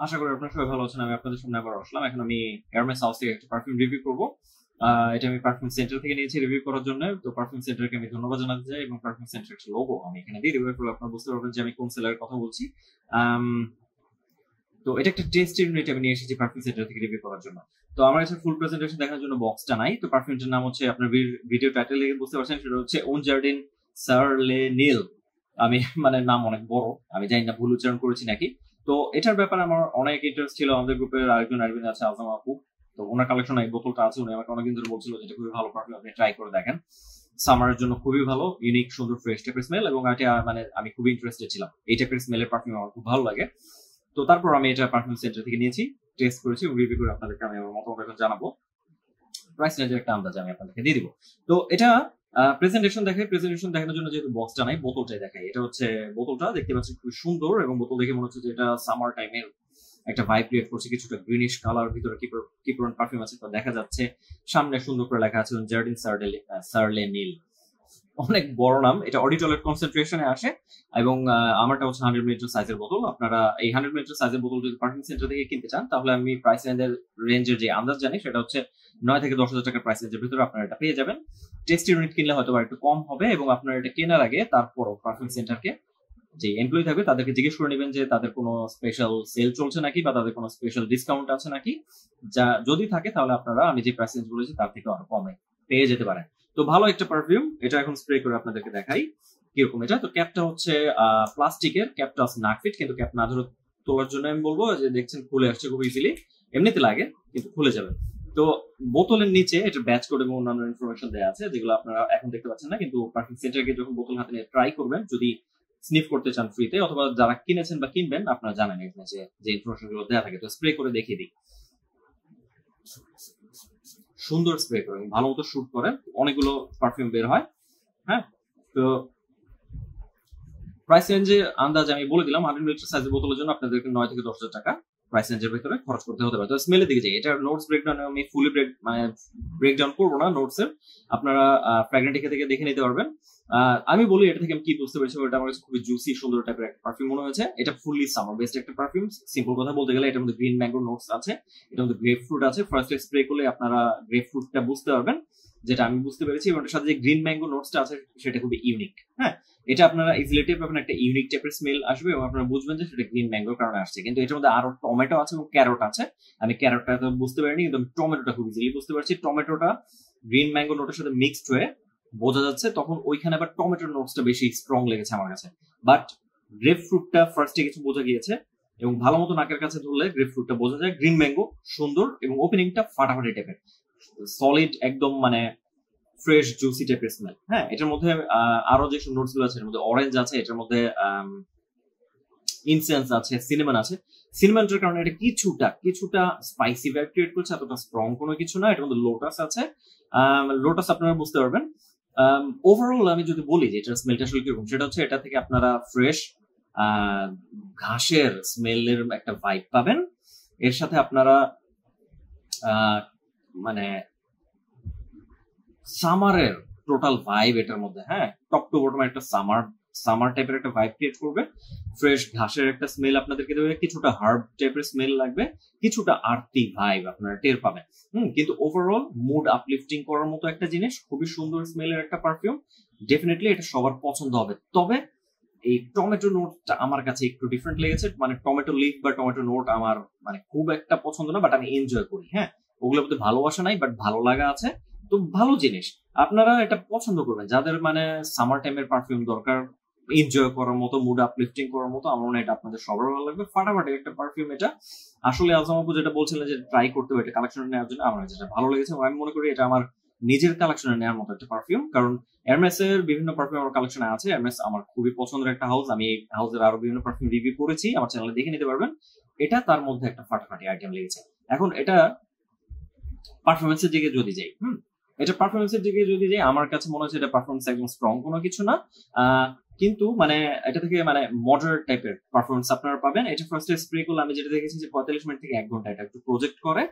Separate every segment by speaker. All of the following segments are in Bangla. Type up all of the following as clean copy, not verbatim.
Speaker 1: আশা করি আপনারা সবাই ভালো আছেন। আমি আপনাদের সামনে আবার আসলাম। এখন আমি এয়ারমেস হাউস থেকে একটা পারফিউম রিভিউ করব। এটা আমি পারফিউম সেন্টার থেকে নিয়েছি রিভিউ করার জন্য। তো পারফিউম সেন্টারকে আমি ধন্যবাদ জানাতে চাই এবং পারফিউম সেন্টার একটা লোগো আমি এখানে দিয়ে রিভিউ করলে আপনারা বুঝতে পারবেন যে আমি কোন সেলারের কথা বলছি। আম, তো এটা একটা টেস্ট ইউনিট আমি নিয়ে এসেছি পারফিউম সেন্টার থেকে রিভিউ করার জন্য। তো আমার কাছে ফুল প্রেজেন্টেশন দেখার জন্য বক্সটা নাই। তো পারফিউমটার নাম হচ্ছে, আপনার ভিডিও টাইটেল দেখে বুঝতে পারছেন, সেটা হচ্ছে ওন জার্ডিন সারলে নীল। আমি মানে নাম অনেক বড়, আমি জানি না ভুল উচ্চারণ করেছি নাকি। তো এটার ব্যাপারে আমার অনেক ইন্টারেস্ট ছিল। আমাদের গ্রুপের আরেকজন আরবিন আছে, আজম আপু। তো ওনার কালেকশন এই বোতলটা আছে, উনি আমাকে অনেকদিন ধরে বলছিল যে এটা খুবই ভালো পারফিউম, আপনি ট্রাই করে দেখেন। সামারের জন্য খুবই ভালো, ইউনিক, সুন্দর, ফ্রেশ টাইপের স্মেল, এবং এটা মানে আমি খুবই ইন্টারেস্টেড ছিলাম। এই টাইপের স্মেলের পারফিউম আমার খুব ভালো লাগে। তো তারপর আমি এটা পারফিউম সেন্টার থেকে নিয়েছি, টেস্ট করেছি এবং রিভিউ করে আপনাদেরকে আমি আমার মতামত এখন জানাবো। প্রাইস রেঞ্জের একটা আন্দাজ আমি আপনাদেরকে দিয়ে দিব। তো এটা প্রেজেন্টেশন দেখানোর জন্য যেহেতু বক্সটা নাই, বোতলটাই দেখাই। এটা হচ্ছে বোতলটা, দেখতে পাচ্ছেন খুবই সুন্দর, এবং বোতল দেখে মনে হচ্ছে যে এটা সামার টাইমের একটা ভাইব ক্রিয়েট করছে। কিছুটা গ্রিনিশ কালার, ভিতরে কি পরিমাণ পারফিউম আছে তা দেখা যাচ্ছে। সামনে সুন্দর করে লেখা আছে জার্ডিন সারলে নীল। অনেক বড় নাম। এটা অডিটলের কনসেন্ট্রেশনে আসে, এবং আমারটা হচ্ছে 100 মিলিলিটার সাইজের বোতল। আপনারা এই 100 মিলিলিটার সাইজের বোতল যদি পারফিউম সেন্টার থেকে কিনতে চান, তাহলে আমি প্রাইস রেঞ্জের যে আন্দাজ জানি সেটা হচ্ছে 9 থেকে 10 হাজার টাকার প্রাইস রেঞ্জের ভিতরে আপনারা এটা পেয়ে যাবেন। টেস্ট ইউনিট কিনলে হয়তো একটু কম হবে, এবং আপনারা এটা কেনার আগে তারপরও পারফিউম সেন্টারকে যে এমপ্লয়ি থাকবে তাদেরকে জিজ্ঞেস করে নেবেন যে তাদের কোনো স্পেশাল সেল চলছে নাকি, বা তাদের কোনো স্পেশাল ডিসকাউন্ট আছে নাকি। যা যদি থাকে তাহলে আপনারা আমি যে প্রাইস রেঞ্জ বলেছি তার থেকে আরো কমে পেয়ে যেতে পারেন। তো ভালো একটা পারফিউম। এটা এখন স্প্রে করে আপনাদেরকে দেখাই কিরকম এটা। তো ক্যাপটা হচ্ছে প্লাস্টিকের, ক্যাপটা আছে নাকফিট, কিন্তু ক্যাপ না ধরে তোলার জন্য আমি বলবো যে দেখছেন খুলে আসছে খুব ইজিলি। এমনিতে লাগে কিন্তু খুলে যাবে। তো বোতলের নিচে এটা ব্যাচ কোড এবং অন্যান্য ইনফরমেশন দেওয়া আছে, যেগুলো আপনারা এখন দেখতে পাচ্ছেন না, কিন্তু পারফিউম সেন্টারকে যখন বোতল হাতে নিয়ে ট্রাই করবেন, যদি স্নিফ করতে চান ফ্রিতে, অথবা যারা কিনেছেন বা কিনবেন আপনারা জানেন এখানে যে ইনফরমেশন গুলো দেওয়া থাকে। তো স্প্রে করে দেখিয়ে দিই। সুন্দর স্প্রে করে, ভালো মতো শুট করে, অনেকগুলো পারফিউম বের হয়। হ্যাঁ, তো প্রাইস রেঞ্জে আন্দাজ আমি বলে দিলাম। 100 মিলিলিটার সাইজের বোতলের জন্য আপনাদেরকে 9 থেকে 10 হাজার টাকা প্রাইস রেঞ্জের ভিতরে খরচ করতে হতে পারে। তো স্মেলের দিকে যাই। এটা নোটস ব্রেকডাউন আমি ফুলি ব্রেকডাউন করবো না নোটসের, আপনারা ফ্র্যাগনেন্টিকা থেকে দেখে নিতে পারবেন। আমি বলি এটা থেকে আমি কি বুঝতে পেরেছি, এটা আমার কাছে খুবই জুসি সুন্দর টাইপের একটা পারফিউম মনে হয়েছে। এটা ফুললি সামার বেস্ট একটা পারফিউম। সিম্পল কথা বলতে গেলে এটার মধ্যে গ্রিন ম্যাঙ্গো নোটস আছে, এটার মধ্যে গ্রেপ ফ্রুট আছে। ফার্স্ট স্প্রে করলে আপনারা গ্রেপ ফ্রুটটা বুঝতে পারবেন, যেটা আমি বুঝতে পেরেছি, এবং এটার সাথে যে গ্রিন ম্যাঙ্গো নোটসটা আছে সেটা খুবই ইউনিক। হ্যাঁ, এটা আপনারা ইজিলি টেপ পাবেন, একটা ইউনিক টাইপের স্মেল আসবে, এবং আপনারা বুঝবেন যে সেটা গ্রিন ম্যাঙ্গোর কারণে আসছে। কিন্তু এটার মধ্যে আরো টমেটো আছে এবং ক্যারট আছে। আমি ক্যারটটা তো বুঝতে পারিনি, কিন্তু আমি টমেটোটা খুব ইজিলি বুঝতে পারছি। টমেটোটা গ্রিন ম্যাঙ্গো নোটের সাথে মিক্সড হয়ে বোঝা যাচ্ছে, তখন ওইখানে আবার টমেটোর নোটসটা বেশি স্ট্রং লেগেছে আমার কাছে। বাট গ্রেপ ফ্রুটটা ফার্স্টে কিছু বোঝা গিয়েছে, এবং ভালো মতো নাকের কাছে ধরলে গ্রেপ ফ্রুটটা বোঝা যায়। গ্রিন ম্যাঙ্গো সুন্দর, এবং ওপেনিংটা ফাটাফাটি টাইপের, সলিড একদম, মানে ফ্রেশ জুসি টাইপের স্মেল। হ্যাঁ, এটার মধ্যে আরো যে নোটস গুলো আছে, এর মধ্যে অরেঞ্জ আছে, এটার মধ্যে ইনসেন্স আছে, সিনেমান আছে। সিনেমানটার কারণে এটা কিছুটা স্পাইসি ভাইব ক্রিয়েট করছে, এতটা স্ট্রং কোনো কিছু না। এটার মধ্যে লোটাস আছে, লোটাস আপনারা বুঝতে পারবেন। ওভারঅল আমি যদি বলি যে এটার স্মেলটা আসলে কিরকম, সেটা হচ্ছে এটা থেকে আপনারা ফ্রেশ ঘাসের স্মেলের একটা ভাইব পাবেন। এর সাথে আপনারা মানে সামারের টোটাল ভাইব এটার মধ্যে, হ্যাঁ, টপ টু বটম একটা সামার টাইপের একটা ভাইব ক্রিয়েট করবে। ফ্রেশ ঘাসের একটা স্মেল আপনাদেরকে দেবে, কিছুটা হার্ব টাইপের স্মেল লাগবে, কিছুটা আর্থি ভাইব আপনারা টের পাবেন। কিন্তু ওভারঅল মুড আপলিফটিং করার মতো একটা জিনিস, খুবই সুন্দর স্মেলের একটা পারফিউম। ডেফিনেটলি এটা সবার পছন্দ হবে। তবে এই টমেটো নোটটা আমার কাছে একটু ডিফারেন্ট লেগেছে। মানে টমেটো লিফ বা টমেটো নোট আমার মানে খুব একটা পছন্দ না, বাট আমি এনজয় করি। হ্যাঁ, ওগুলোর মধ্যে ভালোবাসা নাই, বাট ভালো লাগা আছে। তো ভালো জিনিস, আপনারা এটা পছন্দ করবেন যাদের মানে সামার টাইমের পারফিউম দরকার, এনজয় করার মতো, মুড আপলিফটিং করার মতো। আমার মনে হয় এটা আপনাদের সবার ভালো লাগবে। ফাটাফাটি একটা পারফিউম এটা। আসলে আজম আপু যেটা বলছিলেন যে ট্রাই করতে হবে এটা কালেকশনে নেওয়ার জন্য, আমার যেটা ভালো লেগেছে, আমি মনে করি এটা আমার নিজের কালেকশনে নেওয়ার মতো একটা পারফিউম। কারণ এরমেস এর বিভিন্ন পারফিউম আমার কালেকশনে আছে। এরমেস আমার খুবই পছন্দের একটা হাউস, আমি এই হাউসের আরো বিভিন্ন পারফিউম রিভিউ করেছি, আমার চ্যানেলে দেখে নিতে পারবেন। এটা তার মধ্যে একটা ফাটাফাটি আইটেম লেগেছে। এখন এটা পারফরমেন্সের দিকে যদি যাই, এটা পারফরমেন্সের দিকে যদি যাই, আমার কাছে মনে হচ্ছে এটা পারফরমেন্স একদম স্ট্রং কোনো কিছু না। কিন্তু মানে এটা থেকে মানে মডারেট টাইপের পারফরমেন্স আপনারা পাবেন। এটা ফার্স্টে স্প্রে করলে আমি যেটা দেখেছি যে 45 মিনিট থেকে 1 ঘন্টা এটা একটু প্রজেক্ট করে,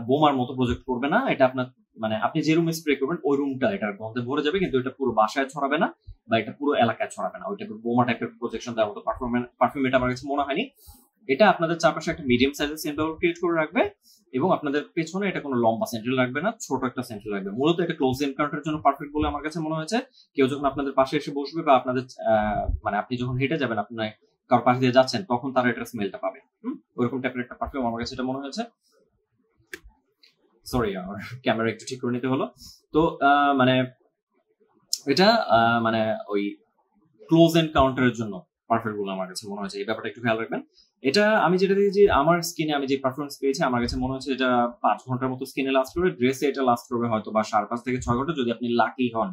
Speaker 1: বোমার মতো প্রজেক্ট করবে না। এটা আপনার মানে আপনি যে রুমে স্প্রে করবেন ওই রুমটা এটার গন্ধে ভরে যাবে, কিন্তু এটা পুরো বাসায় ছড়াবে না, বা এটা পুরো এলাকায় ছড়াবে না। ওইটা বোমা টাইপের প্রজেকশন দেওয়ার মতো পারফিউম এটা আমার কাছে মনে হয়নি। এটা আপনাদের চারপাশে একটা মিডিয়াম সাইজের সেন্টার ক্রিয়েট করে রাখবে এবং আপনাদের পেছনে এটা কোনো লম্বা সেন্টার লাগবে না, ছোট একটা সেন্টার লাগবে। মূলত এটা ক্লোজ এনকাউন্টারের জন্য পারফেক্ট বলে আমার কাছে মনে হয়েছে। কেউ যখন আপনাদের পাশে এসে বসবে বা আপনাদের মানে আপনি যখন হেঁটে যাবেন, আপনার কারোর পাশ দিয়ে যাচ্ছেন, তখন তারা এটা স্মেলটা পাবে। ওইরকম টাইপের একটা পারফিউম আমার কাছে এটা মনে হয়েছে। সরি, আমার ক্যামেরা একটু ঠিক করে নিতে হলো। তো মানে এটা মানে ওই ক্লোজ এনকাউন্টারের জন্য পারফেক্ট বলে আমার কাছে মনে হয়েছে। এই ব্যাপারটা একটু খেয়াল রাখবেন। এটা আমি যেটা দিয়েছি আমার স্কিনে, আমি যে পারফরমেন্স পেয়েছি আমার কাছে মনে হচ্ছে এটা 5 ঘন্টার মতো স্কিনে লাস্ট করবে। ড্রেসে এটা লাস্ট করবে হয়তো বা 5.5 থেকে 6 ঘন্টা যদি আপনি লাকি হন।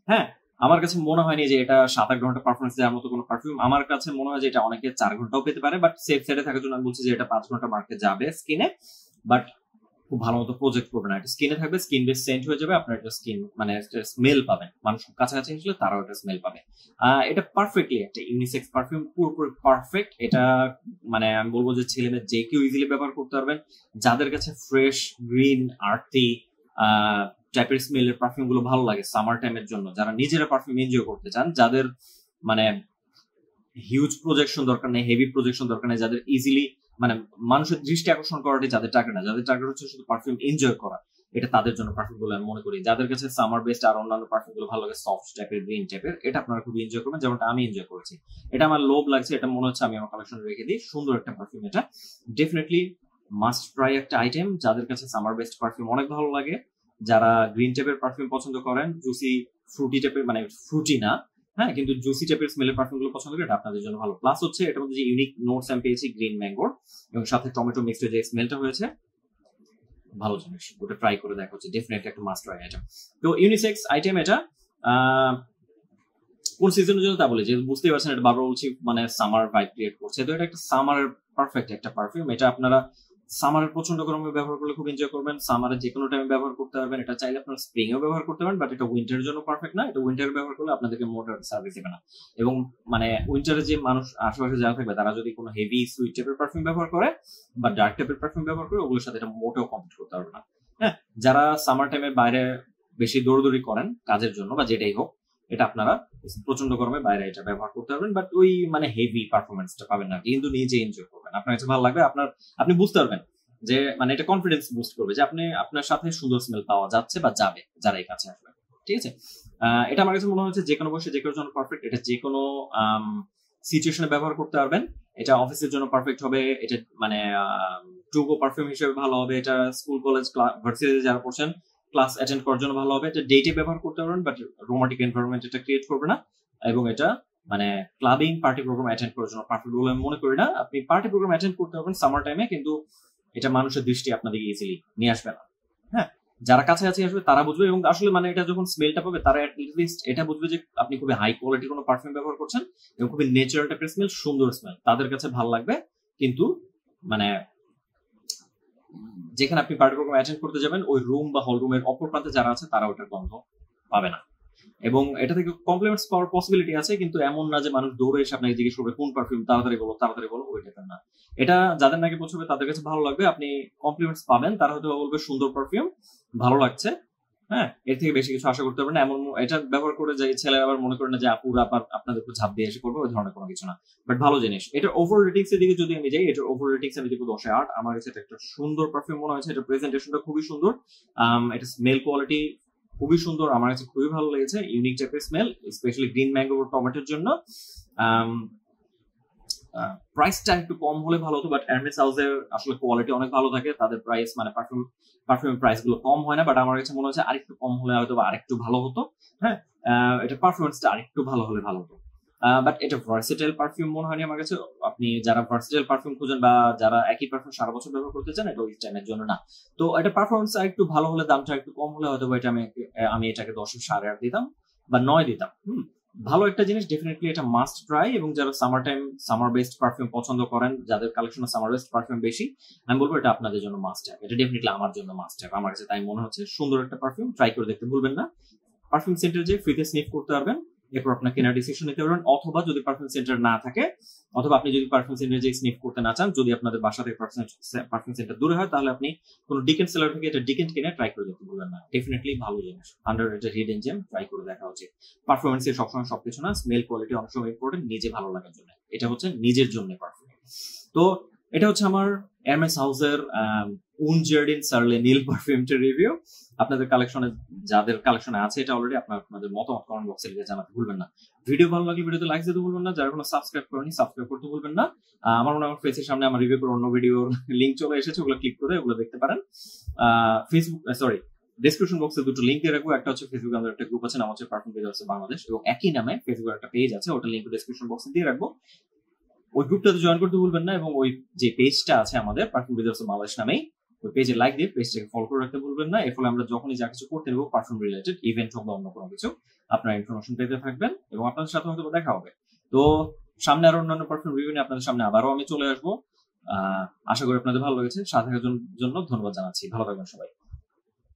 Speaker 1: হ্যাঁ, আমার কাছে মনে হয়নি যে এটা 7-8 ঘন্টা পারফরমেন্স দেওয়ার মতো কোনো পারফিউম। আমার কাছে মনে হয় যে এটা অনেকে 4 ঘন্টাও পেতে পারে, বাট সেফ সাইডে থাকার জন্য আমি বলছি যে এটা 5 ঘন্টা মার্কে যাবে স্কিনে, বাট খুব ভালো মতো প্রজেক্ট করবে না। এটা স্কিনে থাকবে, স্কিন বেস সেন্ট হয়ে যাবে, আপনার একটা স্কিন মানে স্মেল পাবেন, মানুষ কাছাকাছি আসলে তারাও একটা স্মেল পাবে। এটা পারফেক্টলি একটা ইউনিসেক্স পারফিউম, পুরোপুরি পারফেক্ট। এটা মানে আমি বলবো যে ছেলে মেয়ে যে কেউ ইজিলি ব্যবহার করতে পারবেন। যাদের কাছে ফ্রেশ, গ্রিন, আর্থি টাইপের স্মেলের পারফিউম গুলো ভালো লাগে সামার টাইমের জন্য, যারা নিজেরা পারফিউম এনজয় করতে চান, যাদের মানে হিউজ প্রজেকশন দরকার নেই, হেভি প্রজেকশন দরকার নেই, যাদের ইজিলি মানে মানুষের দৃষ্টি আকর্ষণ করাটাই যাদের টার্গেট না, যাদের টার্গেট হচ্ছে শুধু পারফিউম এনজয় করা, এটা তাদের জন্য পারফিউম গুলো আমি মনে করি। যাদের কাছে সামার বেস্ট আর অন্যান্য পারফিউম গুলো ভালো লাগে, সফট টাইপের, গ্রিন টাইপের, এটা আপনারা খুবই এনজয় করবেন, যেমনটা আমি এনজয় করেছি। এটা আমার লোভ লাগছে, এটা মনে হচ্ছে আমি আমার কালেকশনে রেখে দিই। সুন্দর একটা পারফিউম, এটা ডেফিনেটলি মাস্ট ট্রাই একটা আইটেম। যাদের কাছে সামার বেস্ট পারফিউম অনেক ভালো লাগে, যারা গ্রিন টাইপের পারফিউম পছন্দ করেন, জুসি ফ্রুটি টাইপের, মানে ফ্রুটি না হ্যাঁ, কিন্তু জুসি টাইপের স্মেলের পারফিউম গুলো পছন্দ করে, এটা আপনাদের জন্য ভালো। প্লাস হচ্ছে এটার মধ্যে যে ইউনিক নোটস আমি পেয়েছি গ্রিন ম্যাঙ্গোর এবং সাথে টমেটো মিক্সড যে স্মেলটা হয়েছে, ভালো জিনিস, ওটা ট্রাই করে দেখা হচ্ছে, ডেফিনেটলি একটা মাস্ট ট্রাই আইটেম। তো ইউনিসেক্স আইটেম এটা কোন সিজনের জন্য তা বলে যে বুঝতেই পারছেন, এটা বারবার বলছি, মানে সামার ভাইব ক্রিয়েট করছে। তো এটা একটা সামারের পারফেক্ট একটা পারফিউম। এটা আপনারা সামারের প্রচন্ড গরমে ব্যবহার করলে খুব এনজয় করবেন, সামারে যে কোনো টাইমে ব্যবহার করতে পারবেন। এটা চাইলে আপনারা স্প্রিং এও ব্যবহার করতে পারেন, বাট এটা উইন্টারের জন্য পারফেক্ট না। এটা উইন্টারে ব্যবহার করলে আপনাদেরকে মোটর সার্ভিস দেবে না। এবং মানে উইন্টারে যে মানুষ আশেপাশে যারা থাকবে তারা যদি কোনো হেভি সুইট টাইপের পারফিউম ব্যবহার করে বা ডার্ক টাইপের পারফিউম ব্যবহার করে, ওগুলোর সাথে এটা মোটেও কম্পিট করতে পারবে না। হ্যাঁ, যারা সামার টাইমে বাইরে বেশি দৌড়দৌড়ি করেন কাজের জন্য বা যেটাই হোক, এটা আপনারা প্রচন্ড গরমে বাইরে এটা ব্যবহার করতে পারবেন, বাট ওই মানে হেভি পারফরমেন্সটা পাবেন না, কিন্তু নিজে এনজয় করবেন, আপনার কাছে ভালো লাগবে, আপনি বুঝতে পারবেন যে মানে এটা কনফিডেন্স বুস্ট করবে যে আপনি আপনার সাথে সুন্দর স্মেল পাওয়া যাচ্ছে বা যাবে যারা এই কাছে আসবে। ঠিক আছে, এটা আমার কাছে মনে হচ্ছে যে কোনো বয়সে যে কোনো জন্য পারফেক্ট। এটা যে কোনো সিচুয়েশনে ব্যবহার করতে পারবেন। এটা অফিসের জন্য পারফেক্ট হবে, এটা মানে টু গো পারফিউম হিসেবে ভালো হবে, এটা স্কুল কলেজ ভার্সিটিতে যারা পড়ছেন ক্লাস অ্যাটেন্ড করার জন্য ভালো হবে, এটা ডেটে ব্যবহার করতে পারবেন, বাট রোমান্টিক এনভায়রনমেন্ট এটা ক্রিয়েট করবে না। এবং এটা মানে ক্লাবিং পার্টি প্রোগ্রাম অ্যাটেন্ড করার জন্য পারফেক্ট বলে আমি মনে করি না। আপনি পার্টি প্রোগ্রাম অ্যাটেন্ড করতে পারবেন সামার টাইমে, কিন্তু এটা মানুষের দৃষ্টি আপনাদেরকে ইজিলি নিয়ে আসবে না। হ্যাঁ, যারা কাছাকাছি আসবে তারা বুঝবে, এবং আসলে মানে এটা যখন স্মেলটা পাবে তারা অ্যাটলিস্ট এটা বুঝবে যে আপনি খুবই হাই কোয়ালিটির কোনো পারফিউম ব্যবহার করছেন এবং খুবই ন্যাচারাল টাইপের স্মেল, সুন্দর স্মেল, তাদের কাছে ভালো লাগবে। কিন্তু মানে যেখানে আপনি পার্টি প্রোগ্রাম অ্যাটেন্ড করতে যাবেন, ওই রুম বা হল রুমের অপর প্রান্তে যারা আছে তারা ওটার গন্ধ পাবে না। এবং এটা থেকে কমপ্লিমেন্টস পাওয়ার পসিবিলিটি আছে, কিন্তু এমন না যে মানুষ দৌড়ে এসে আপনাকে জিজ্ঞেস করবে কোন পারফিউম, তাড়াতাড়ি বলো, ওই টাইপের না। এটা যাদের নাকি পছন্দ তাদের কাছে ভালো লাগবে, আপনি কমপ্লিমেন্টস পাবেন, তারা হয়তো বলবে সুন্দর পারফিউম, ভালো লাগছে। হ্যাঁ, এর থেকে বেশি কিছু আশা করতে পারবেন না। এমন এটা ব্যবহার করে যে ছেলেরা আবার মনে করেন না যে আপুরা আপনাদের উপর ঝাঁপ দিয়ে এসে করবে, ওই ধরনের কোনো কিছু না, বাট ভালো জিনিস। এটার ওভার রেটিংস এর দিকে যদি আমি যাই, এটার ওভার রেটিংস আমি দিব 10/8। আমার কাছে এটা একটা সুন্দর পারফিউম মনে হয়েছে, এটা প্রেজেন্টেশনটা খুবই সুন্দর, এটা স্মেল কোয়ালিটি খুবই সুন্দর, আমার কাছে খুবই ভালো লেগেছে, ইউনিক টাইপের স্মেল, স্পেশালি গ্রিন ম্যাঙ্গো টমেটোর জন্য। প্রাইসটা একটু কম হলে ভালো হতো, বাট এরমেস হাউসের আসলে কোয়ালিটি অনেক ভালো থাকে, তাদের প্রাইস মানে পারফিউমের প্রাইস গুলো কম হয় না, বাট আমার কাছে মনে হচ্ছে আরেকটু কম হলে হয়তো বা আরেকটু ভালো হতো। হ্যাঁ, এটা পারফরমেন্সটা আরেকটু ভালো হলে ভালো হতো, বাট এটা ভার্সেটাইল পারফিউম মনে হয়নি আমার কাছে। আপনি যারা ভার্সেটাইল পারফিউম খুঁজেন বা যারা একই পারফিউম সারা বছর ব্যবহার করতে চান, এটা ওই টাইমের জন্য না। তো এটা পারফরমেন্স একটু ভালো হলে, দামটা একটু কম হলে হয়তো এটা আমি এটাকে 10/8 দিতাম বা 9 দিতাম। ভালো একটা জিনিস, ডেফিনেটলি এটা মাস্ট ট্রাই। এবং যারা সামার বেস্ট পারফিউম পছন্দ করেন, যাদের কালেকশনে সামার বেস্ট পারফিউম বেশি, আমি বলবো এটা আপনাদের জন্য মাস্ট হ্যাভ। এটা ডেফিনেটলি আমার জন্য মাস্ট হ্যাভ, আমার কাছে তাই মনে হচ্ছে। সুন্দর একটা পারফিউম, ট্রাই করে দেখতে ভুলবেন না। পারফিউম সেন্টারে যে ফ্রিতে স্নিফ করতে পারবেন, এরপর আপনার কেনার ডিসিশন নিতে পারবেন, অথবা যদি পারফিউম সেন্টার না থাকে, অথবা আপনি যদি পারফিউম সেন্টারে যে স্নিফ করতে না চান, যদি আপনাদের বাসা থেকে পারফিউম সেন্টার দূরে হয়, তাহলে আপনি কোনো ডিকেন্ট সেলার থেকে এটা ডিকেন্ট কিনে ট্রাই করে দেখতে ভুলবেন না। ডেফিনেটলি ভালো জিনিস, আন্ডাররেটেড হিডেন জেম, ট্রাই করে দেখা উচিত। পারফরমেন্সে সবসময় সবকিছু না, স্মেল কোয়ালিটি অনেক সময় ইম্পর্টেন্ট, নিজে ভালো লাগার জন্য, এটা হচ্ছে নিজের জন্য পারফিউম। তো এটা হচ্ছে আমার এরমেস হাউসের উনজার্ডিন সার্লে নীল পারফিউমটির রিভিউ। আপনাদের কালেকশনে যাদের কালেকশনে আছে এটা অলরেডি আপনাদের মতামত কমেন্ট বক্সে লিখে জানাতে ভুলবেন না। ভিডিও ভালো লাগলে ভিডিওতে লাইক দিতে ভুলবেন না, যারা কোনো সাবস্ক্রাইব করেনি সাবস্ক্রাইব করতে ভুলবেন না। আমার মনে হয় আমার ফেসের সামনে আমার রিভিউ করে অন্য ভিডিওর লিঙ্ক চলে এসেছে, ওগুলো ক্লিক করে ওগুলো দেখতে পারেন। ফেসবুক ডেসক্রিপশন বক্সে দুটো লিঙ্ক দিয়ে রাখবো। একটা হচ্ছে ফেসবুকে আমাদের একটা গ্রুপ আছে, নাম হচ্ছে পারফিউম রিজার্ভস বাংলাদেশ, এবং একই নামে ফেসবুকের একটা পেজ আছে, ওটা লিঙ্ক ডেসক্রিপশন বক্সে দিয়ে রাখবো। ওই গ্রুপটাতে জয়েন করতে ভুলবেন না, এবং ওই যে পেজটা আছে আমাদের পারফিউম রিজার্ভস বাংলাদেশ নামেই, ওই পেজে লাইক দিয়ে পেজটাকে ফলো করে রাখতে ভুলবেন না। এর ফলে আমরা যখনই যা কিছু করতে নেবো পারফিউম রিলেটেড ইভেন্ট হোক বা অন্য কোনো কিছু, আপনারা ইনফরমেশন পেতে থাকবেন এবং আপনাদের সাথে হয়তো দেখা হবে। তো সামনে আরো অন্যান্য পারফিউম রিভিউ নিয়ে আপনাদের সামনে আবারও আমি চলে আসবো। আশা করি আপনাদের ভালো লেগেছে। সাথে থাকার জন্য ধন্যবাদ জানাচ্ছি। ভালো থাকবেন সবাই।